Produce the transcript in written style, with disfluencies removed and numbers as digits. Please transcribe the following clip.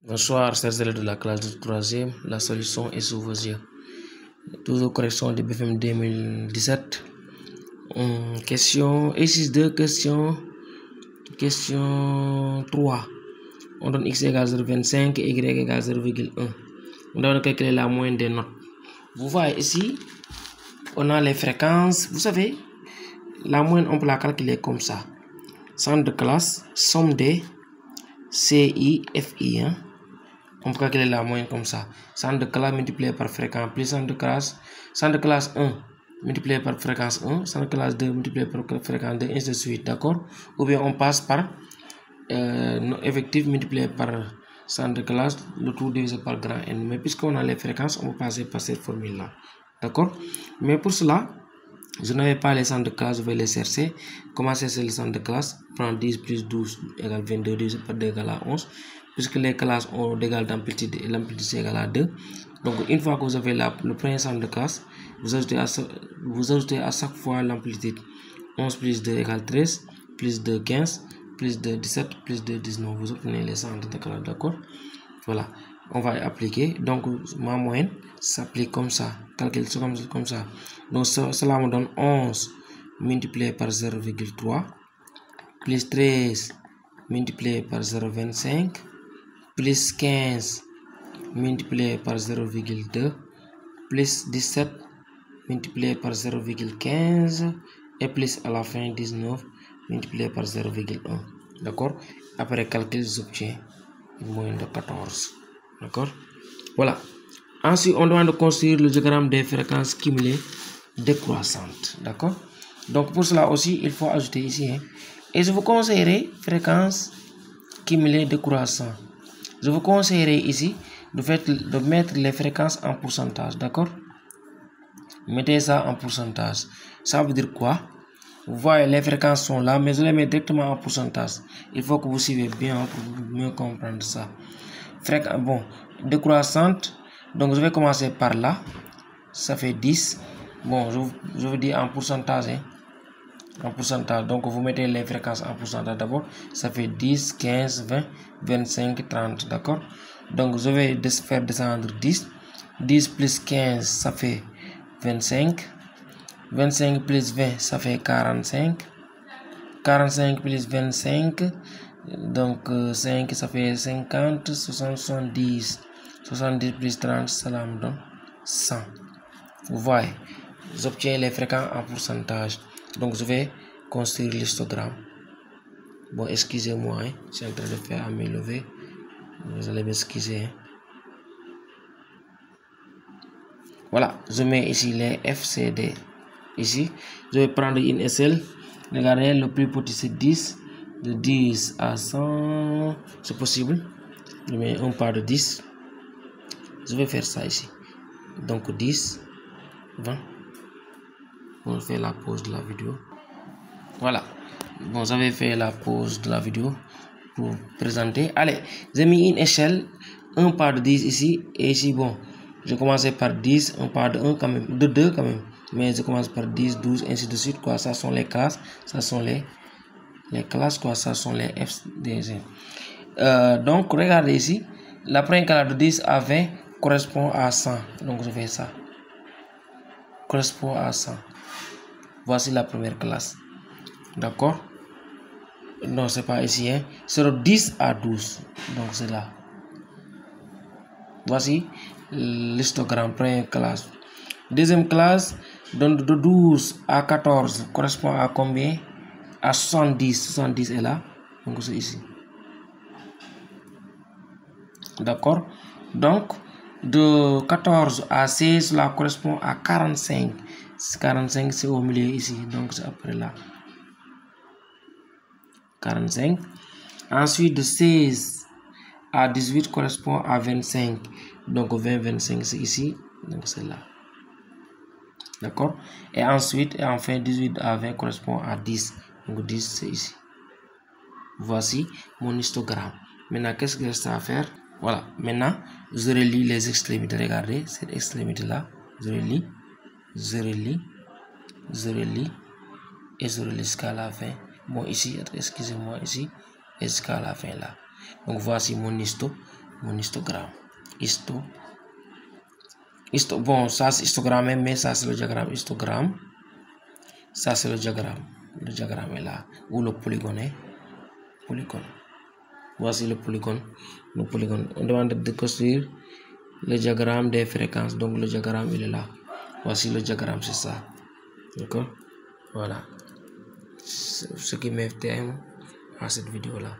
Bonsoir, chers élèves de la classe de 3e. La solution est sous vos yeux. Toujours correction de BFM 2017. Question exercice 2, question 3. On donne x égale 0,25 et y égale 0,1. On doit calculer la moyenne des notes. Vous voyez ici, on a les fréquences. Vous savez, la moyenne, on peut la calculer comme ça. Centre de classe, somme des CI, FI. On peut calculer la moyenne comme ça. Centre de classe multiplié par fréquence plus centre de classe 1 multiplié par fréquence 1, centre de classe 2 multiplié par fréquence 2, ainsi de suite, d'accord? Ou bien on passe par effectif multiplié par centre de classe, le tout divisé par grand N. Mais puisqu'on a les fréquences, on peut passer par cette formule-là, d'accord? Mais pour cela, je n'avais pas les centres de classe, je vais les chercher. Comment chercher les centres de classe? Prendre 10 plus 12 égale 22, divisé par 2 égale à 11. Puisque les classes ont d'égal d'amplitude et l'amplitude c'est égal à 2. Donc une fois que vous avez le premier centre de classe, vous ajoutez à chaque fois l'amplitude. 11 plus 2 égale 13, plus 2 15, plus 2 17, plus 2 19. Vous obtenez les centres de classe, d'accord? Voilà, on va appliquer. Donc ma moyenne s'applique comme ça, calcule comme ça. Donc cela me donne 11 multiplié par 0,3 plus 13 multiplié par 0,25 plus 15 multiplié par 0,2 plus 17 multiplié par 0,15 et plus à la fin 19 multiplié par 0,1. D'accord? Après calcul, j'obtiens une moyenne de 14. D'accord? Voilà. Ensuite, on doit construire le diagramme des fréquences cumulées décroissantes. D'accord? Donc pour cela aussi, il faut ajouter ici. Et je vous conseillerais fréquences cumulées décroissantes. Je vous conseillerais ici de mettre les fréquences en pourcentage, d'accord? Mettez ça en pourcentage. Ça veut dire quoi? Vous voyez, les fréquences sont là, mais je les mets directement en pourcentage. Il faut que vous suivez bien pour mieux comprendre ça. Bon, décroissante. Donc je vais commencer par là. Ça fait 10. Bon, je veux dire en pourcentage. En pourcentage, donc vous mettez les fréquences en pourcentage d'abord, ça fait 10, 15, 20, 25, 30, d'accord? Donc je vais faire descendre 10, 10 plus 15, ça fait 25, 25 plus 20, ça fait 45, 45 plus 25, donc 5, ça fait 50, 60, 70, 70 plus 30, ça me donne 100. Vous voyez, j'obtiens les fréquences en pourcentage. Donc je vais construire l'histogramme. Bon, excusez-moi, je suis en train de faire à me lever. Vous allez m'excuser. Voilà, je mets ici les FCD. Ici, je vais prendre une échelle. Regardez, le plus petit c'est 10. De 10 à 100, c'est possible. Je mets un part de 10. Je vais faire ça ici. Donc 10, 20. On fait la pause de la vidéo. Voilà. Bon, j'avais fait la pause de la vidéo pour présenter. Allez, j'ai mis une échelle, un part de 10 ici. Et ici, bon, je commençais par 10, un part de 1 quand même, de 2 quand même. Mais je commence par 10, 12, ainsi de suite. Quoi, ça sont les classes. Ça sont les classes, quoi. Ça sont les FDG. Donc, regardez ici. La première classe de 10 à 20 correspond à 100. Donc, je fais ça. Correspond à 100. Voici la première classe. D'accord? Non, c'est pas ici. C'est de 10 à 12. Donc, c'est là. Voici l'histogramme, première classe. Deuxième classe, donc de 12 à 14 correspond à combien? À 70. 70 est là. Donc, c'est ici. D'accord? Donc, de 14 à 16, cela correspond à 45. 45, c'est au milieu ici. Donc, c'est après là. 45. Ensuite, de 16 à 18 correspond à 25. Donc, 20, 25, c'est ici. Donc, c'est là. D'accord? Et ensuite, et enfin, 18 à 20 correspond à 10. Donc, 10, c'est ici. Voici mon histogramme. Maintenant, qu'est-ce qu'il reste à faire? Voilà. Maintenant, je relie les extrémités. Regardez, cette extrémité-là. Je relie, je relie, je relie, et je relie jusqu'à la fin. Bon, ici, excusez-moi, ici, et jusqu'à la fin là. Donc, voici mon histo. mon histogramme. Bon, ça c'est histogramme, mais ça c'est le diagramme histogramme. Ça c'est le diagramme. Le diagramme est là, où le polygone est. Polygone. Voici le polygone. Le polygone. On demande de construire le diagramme des fréquences. Donc le diagramme il est là. Voici le diagramme, c'est ça. D'accord? Voilà. Ce qui met terme à cette vidéo là.